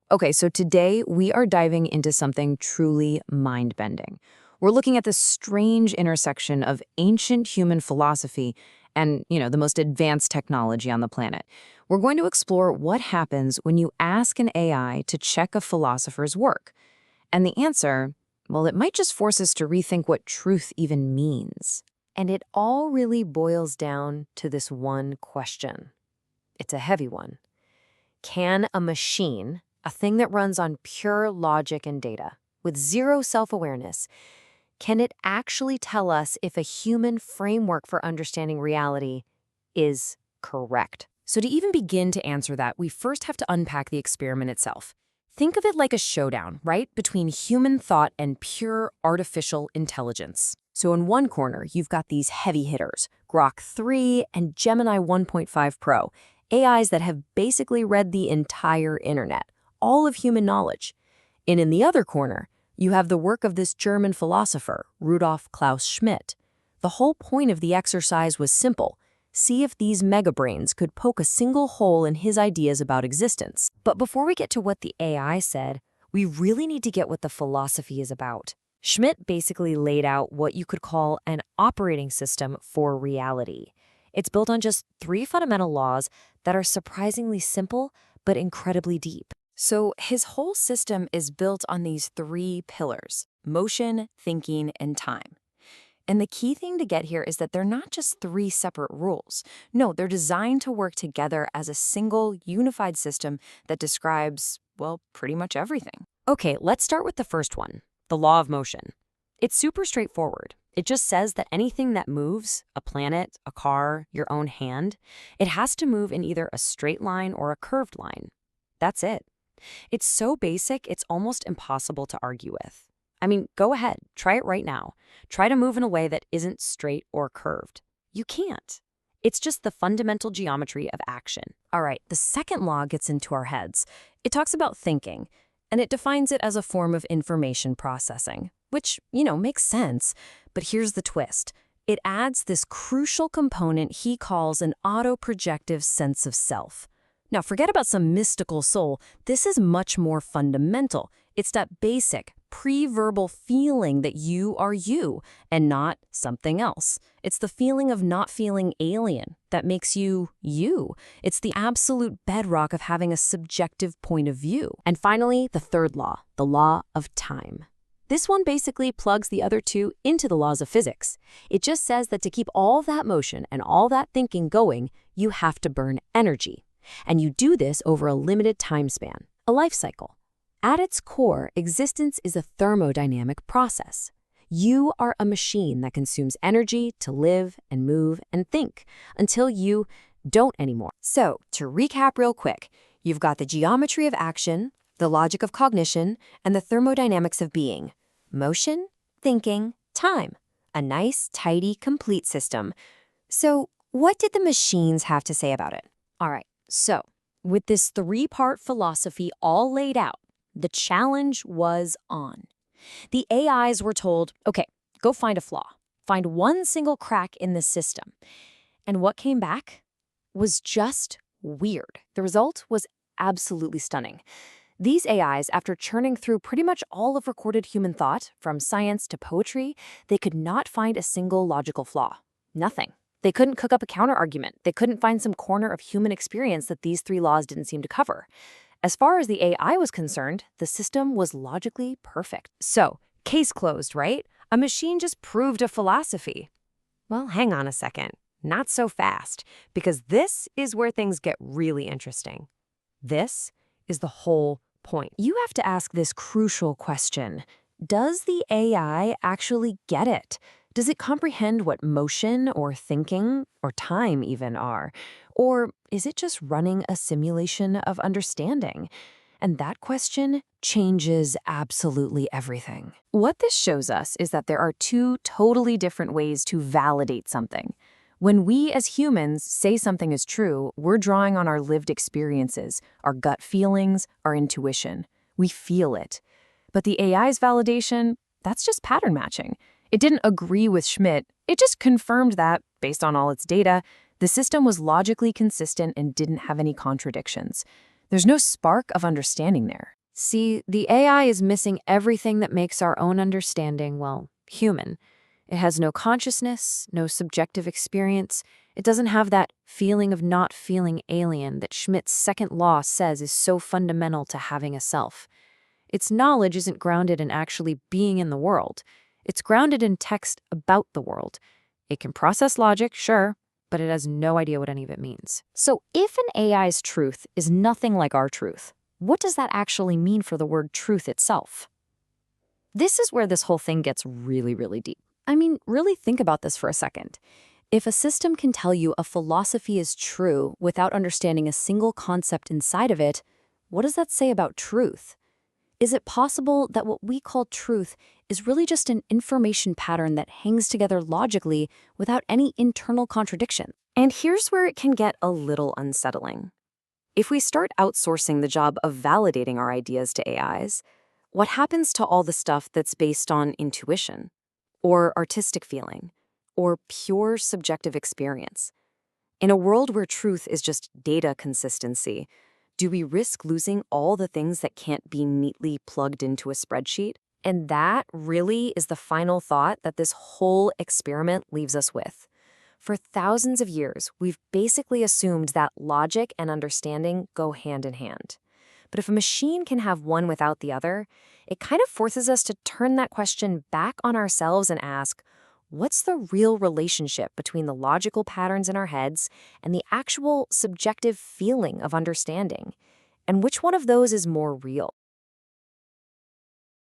Okay, so today we are diving into something truly mind-bending. We're looking at the strange intersection of ancient human philosophy and, the most advanced technology on the planet. We're going to explore what happens when you ask an AI to check a philosopher's work. And the answer, well, it might just force us to rethink what truth even means. And it all really boils down to this one question. It's a heavy one. Can a machine, a thing that runs on pure logic and data, with zero self-awareness, can it actually tell us if a human framework for understanding reality is correct? So to even begin to answer that, we first have to unpack the experiment itself. Think of it like a showdown, right, between human thought and pure artificial intelligence. So in one corner, you've got these heavy hitters, Grok 3 and Gemini 1.5 Pro, AIs that have basically read the entire internet, all of human knowledge. And in the other corner, you have the work of this German philosopher, Rudolf Klaus Schmidt. The whole point of the exercise was simple. See if these megabrains could poke a single hole in his ideas about existence. But before we get to what the AI said, we really need to get what the philosophy is about. Schmidt basically laid out what you could call an operating system for reality. It's built on just 3 fundamental laws that are surprisingly simple but incredibly deep. So his whole system is built on these 3 pillars: motion, thinking, and time. And the key thing to get here is that they're not just 3 separate rules. No, they're designed to work together as a single, unified system that describes, well, pretty much everything. Okay, let's start with the first one, the law of motion. It's super straightforward. It just says that anything that moves, a planet, a car, your own hand, it has to move in either a straight line or a curved line. That's it. It's so basic, it's almost impossible to argue with. I mean, go ahead, try it right now. Try to move in a way that isn't straight or curved. You can't. It's just the fundamental geometry of action. All right, the second law gets into our heads. It talks about thinking, and it defines it as a form of information processing, which, makes sense. But here's the twist. It adds this crucial component he calls an autoprojective sense of self. Now, forget about some mystical soul. This is much more fundamental. It's that basic, pre-verbal feeling that you are you and not something else. It's the feeling of not feeling alien that makes you you. It's the absolute bedrock of having a subjective point of view. And finally, the third law, the law of time. This one basically plugs the other 2 into the laws of physics. It just says that to keep all that motion and all that thinking going, you have to burn energy. And you do this over a limited time span, a life cycle. At its core, existence is a thermodynamic process. You are a machine that consumes energy to live and move and think until you don't anymore. So, to recap real quick, you've got the geometry of action, the logic of cognition, and the thermodynamics of being. Motion, thinking, time. A nice, tidy, complete system. So, what did the machines have to say about it? All right. So, with this 3-part philosophy all laid out, the challenge was on. The AIs were told, okay, go find a flaw. Find one single crack in the system. And what came back was just weird. The result was absolutely stunning. These AIs, after churning through pretty much all of recorded human thought, from science to poetry, they could not find a single logical flaw. Nothing. They couldn't cook up a counterargument. They couldn't find some corner of human experience that these 3 laws didn't seem to cover. As far as the AI was concerned, the system was logically perfect. So, case closed, right? A machine just proved a philosophy. Well, hang on a second. Not so fast, because this is where things get really interesting. This is the whole point. You have to ask this crucial question. Does the AI actually get it? Does it comprehend what motion or thinking or time even are? Or is it just running a simulation of understanding? And that question changes absolutely everything. What this shows us is that there are 2 totally different ways to validate something. When we as humans say something is true, we're drawing on our lived experiences, our gut feelings, our intuition. We feel it. But the AI's validation, that's just pattern matching. It didn't agree with Schmidt. It just confirmed that, based on all its data, the system was logically consistent and didn't have any contradictions. There's no spark of understanding there. See, the AI is missing everything that makes our own understanding, well, human. It has no consciousness, no subjective experience. It doesn't have that feeling of not feeling alien that Schmidt's second law says is so fundamental to having a self. Its knowledge isn't grounded in actually being in the world. It's grounded in text about the world. It can process logic, sure, but it has no idea what any of it means. So if an AI's truth is nothing like our truth, what does that actually mean for the word truth itself? This is where this whole thing gets really, really deep. I mean, really think about this for a second. If a system can tell you a philosophy is true without understanding a single concept inside of it, what does that say about truth? Is it possible that what we call truth is really just an information pattern that hangs together logically without any internal contradiction? And here's where it can get a little unsettling. If we start outsourcing the job of validating our ideas to AIs, what happens to all the stuff that's based on intuition, or artistic feeling, or pure subjective experience? In a world where truth is just data consistency, do we risk losing all the things that can't be neatly plugged into a spreadsheet? And that really is the final thought that this whole experiment leaves us with. For thousands of years, we've basically assumed that logic and understanding go hand in hand. But if a machine can have one without the other, it kind of forces us to turn that question back on ourselves and ask, what's the real relationship between the logical patterns in our heads and the actual subjective feeling of understanding? And which one of those is more real?